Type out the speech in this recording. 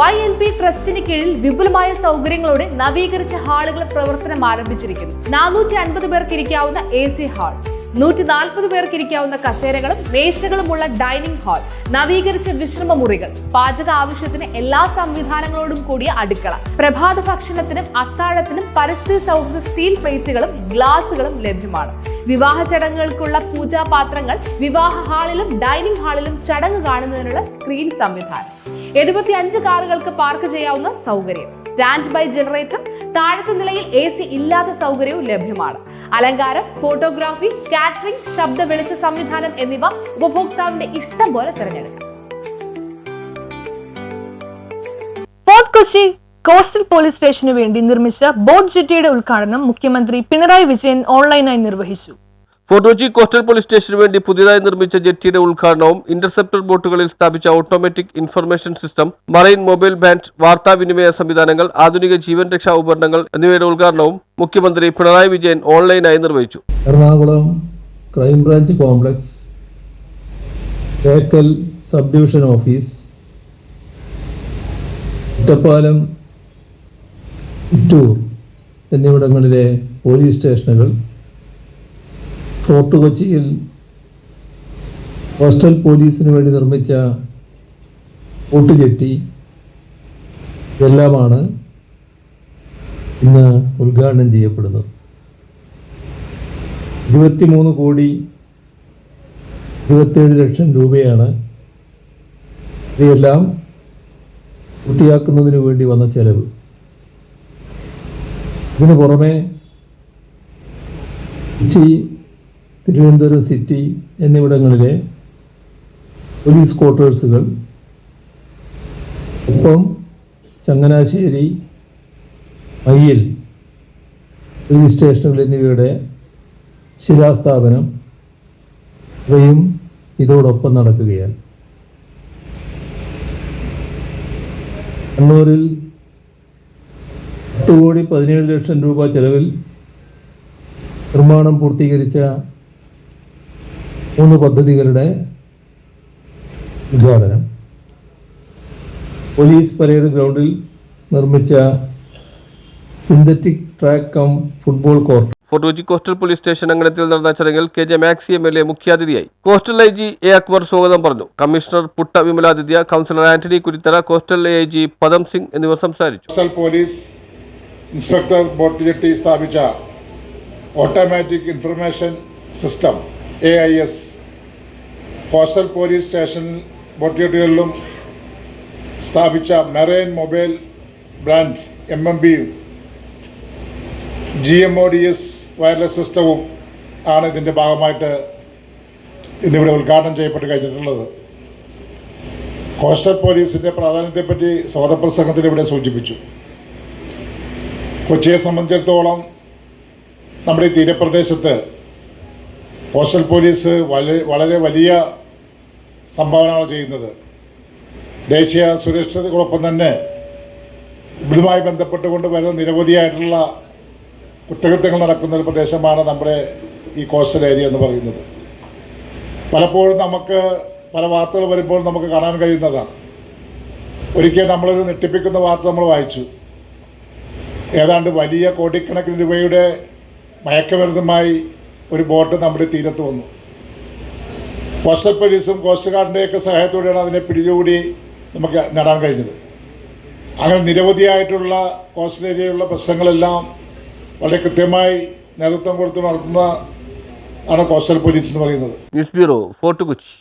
YNP ട്രസ്റ്റിന് കീഴിൽ വിപുലമായ സൗകര്യങ്ങളോടെ നവീകരിച്ച ഹാളുകൾ പ്രവർത്തനം ആരംഭിച്ചിരിക്കുന്നു. 450 പേർക്ക് ഇരിക്കാവുന്ന AC ഹാൾ, 140 പേർക്ക് ഇരിക്കാവുന്ന കസേരകളും മേശകളുമുള്ള ഡൈനിങ് ഹാൾ, നവീകരിച്ച വിശ്രമ മുറികൾ, പാചക ആവശ്യത്തിന് എല്ലാ സംവിധാനങ്ങളോടും കൂടിയ അടുക്കള, പ്രഭാത ഭക്ഷണത്തിനും അത്താഴത്തിനും പരിസ്ഥിതി സൗഹൃദ സ്റ്റീൽ പ്ലേറ്റുകളും ഗ്ലാസുകളും ലഭ്യമാണ്. വിവാഹ ചടങ്ങുകൾക്കുള്ള പൂജാപാത്രങ്ങൾ, വിവാഹ ഹാളിലും ഡൈനിങ് ഹാളിലും ചടങ്ങ് കാണുന്നതിനുള്ള സ്ക്രീൻ സംവിധാനം, 75 കാറുകൾക്ക് പാർക്ക് ചെയ്യാവുന്ന സൗകര്യം, സ്റ്റാൻഡ് ബൈ ജനറേറ്റർ, താഴത്തെ നിലയിൽ AC ഇല്ലാത്ത സൗകര്യവും ലഭ്യമാണ്. അലങ്കാരം, ഫോട്ടോഗ്രാഫി, കാറ്ററിംഗ്, ശബ്ദ വെളിച്ച സംവിധാനം എന്നിവ ഉപഭോക്താവിന്റെ ഇഷ്ടം പോലെ തിരഞ്ഞെടുക്കാം. ഫോർട്ട് കൊച്ചി കോസ്റ്റൽ പോലീസ് സ്റ്റേഷനു വേണ്ടി നിർമ്മിച്ച ബോട്ട് ജെട്ടിയുടെ ഉദ്ഘാടനം മുഖ്യമന്ത്രി പിണറായി വിജയൻ ഓൺലൈനായി നിർവഹിച്ചു. ഫോർട്ട് കൊച്ചി കോസ്റ്റൽ പോലീസ് സ്റ്റേഷനു വേണ്ടി പുതിയതായി നിർമ്മിച്ച ജെട്ടിയുടെ ഉദ്ഘാടനവും ഇന്റർസെപ്റ്റർ ബോട്ടുകളിൽ സ്ഥാപിച്ച automatic information system, marine mobile band, വാർത്താവിനിമയ സംവിധാനങ്ങൾ, ആധുനിക ജീവൻ രക്ഷാ ഉപകരണങ്ങൾ എന്നിവയുടെ ഉദ്ഘാടനവും മുഖ്യമന്ത്രി പിണറായി വിജയൻ ഓൺലൈനായി നിർവഹിച്ചു. എറണാകുളം ക്രൈംബ്രാഞ്ച് കോംപ്ലക്സ്, തേക്കൽ sub division office, Ottapalam, Chittur എന്നിവിടങ്ങളിലെ പോലീസ് സ്റ്റേഷനുകൾ, ഫോർട്ട് കൊച്ചിയിൽ കോസ്റ്റൽ പോലീസിന് വേണ്ടി നിർമ്മിച്ച ബോട്ട് ജെട്ടി ഇതെല്ലാമാണ് ഇന്ന് ഉദ്ഘാടനം ചെയ്യപ്പെടുന്നത്. 23 കോടി 27 ലക്ഷം രൂപയാണ് ഇവയെല്ലാം പൂർത്തിയാക്കുന്നതിന് വേണ്ടി വന്ന ചെലവ്. ഇതിനു പുറമെ കൊച്ചി, തിരുവനന്തപുരം സിറ്റി എന്നിവിടങ്ങളിലെ പോലീസ് ക്വാർട്ടേഴ്സുകൾ, ഒപ്പം ചങ്ങനാശ്ശേരി, മയ്യിൽ പോലീസ് സ്റ്റേഷനുകൾ എന്നിവയുടെ ശിലാസ്ഥാപനം ഇവയും ഇതോടൊപ്പം നടക്കുകയാണ്. കണ്ണൂരിൽ 10 കോടി 17 ലക്ഷം രൂപ ചെലവിൽ നിർമ്മാണം പൂർത്തീകരിച്ച 3 പദ്ധതികളുടെ ഉദ്ഘാടനം. പോലീസ് പരേഡ് ഗ്രൗണ്ടിൽ നിർമ്മിച്ച synthetic track cum football court. Fort Kochi coastal police station അങ്കണത്തിൽ നടന്ന ചടങ്ങിൽ KJ മാക്സി MLA മുഖ്യാതിഥിയായി. കോസ്റ്റൽ IG A അക്ബർ സ്വാഗതം പറഞ്ഞു. Commissioner Putta Vimaladitya, councillor Antony Kurithara, coastal AIG Padam Singh എന്നിവർ സംസാരിച്ചു. Coastal police inspector boat jetty സ്ഥാപിച്ച automatic information system AIS, coastal police station boat ജെട്ടികളിലും സ്ഥാപിച്ച marine mobile brand MMB, GMODS wireless സിസ്റ്റവും ആണ് ഇതിൻ്റെ ഭാഗമായിട്ട് ഇന്നിവിടെ ഉദ്ഘാടനം ചെയ്യപ്പെട്ട് കഴിഞ്ഞിട്ടുള്ളത്. കോസ്റ്റൽ പോലീസിൻ്റെ പ്രാധാന്യത്തെപ്പറ്റി സ്വാഗതപ്രസംഗത്തിൽ ഇവിടെ സൂചിപ്പിച്ചു. കൊച്ചിയെ സംബന്ധിച്ചിടത്തോളം നമ്മുടെ ഈ തീരപ്രദേശത്ത് കോസ്റ്റൽ പോലീസ് വളരെ വലിയ സംഭാവനകൾ ചെയ്യുന്നത്. ദേശീയ സുരക്ഷയോടൊപ്പം തന്നെ ഇതുമായി ബന്ധപ്പെട്ടുകൊണ്ട് വരുന്ന നിരവധിയായിട്ടുള്ള കുറ്റകൃത്യങ്ങൾ നടക്കുന്ന ഒരു പ്രദേശമാണ് നമ്മുടെ ഈ കോസ്റ്റൽ ഏരിയ എന്ന് പറയുന്നത്. പലപ്പോഴും നമുക്ക് പല വാർത്തകൾ വരുമ്പോൾ നമുക്ക് കാണാൻ കഴിയുന്നതാണ്. ഒരിക്കൽ നമ്മളൊരു ഞെട്ടിപ്പിക്കുന്ന വാർത്ത നമ്മൾ വായിച്ചു. ഏതാണ്ട് വലിയ കോടിക്കണക്കിന് രൂപയുടെ മയക്കുമരുന്നുമായി ഒരു ബോട്ട് നമ്മുടെ തീരത്ത് വന്നു. കോസ്റ്റൽ പോലീസും കോസ്റ്റ് ഗാർഡിൻ്റെയൊക്കെ സഹായത്തോടെയാണ് അതിനെ പിടികൂടി നമുക്ക് നേടാൻ കഴിഞ്ഞത്. അങ്ങനെ നിരവധിയായിട്ടുള്ള കോസ്റ്റൽ ഏരിയയിലുള്ള പ്രശ്നങ്ങളെല്ലാം വളരെ കൃത്യമായി നേതൃത്വം കൊടുത്ത് നടത്തുന്ന ആണ് കോസ്റ്റൽ പോലീസ് എന്ന് പറയുന്നത്. News bureau, fort Kochi.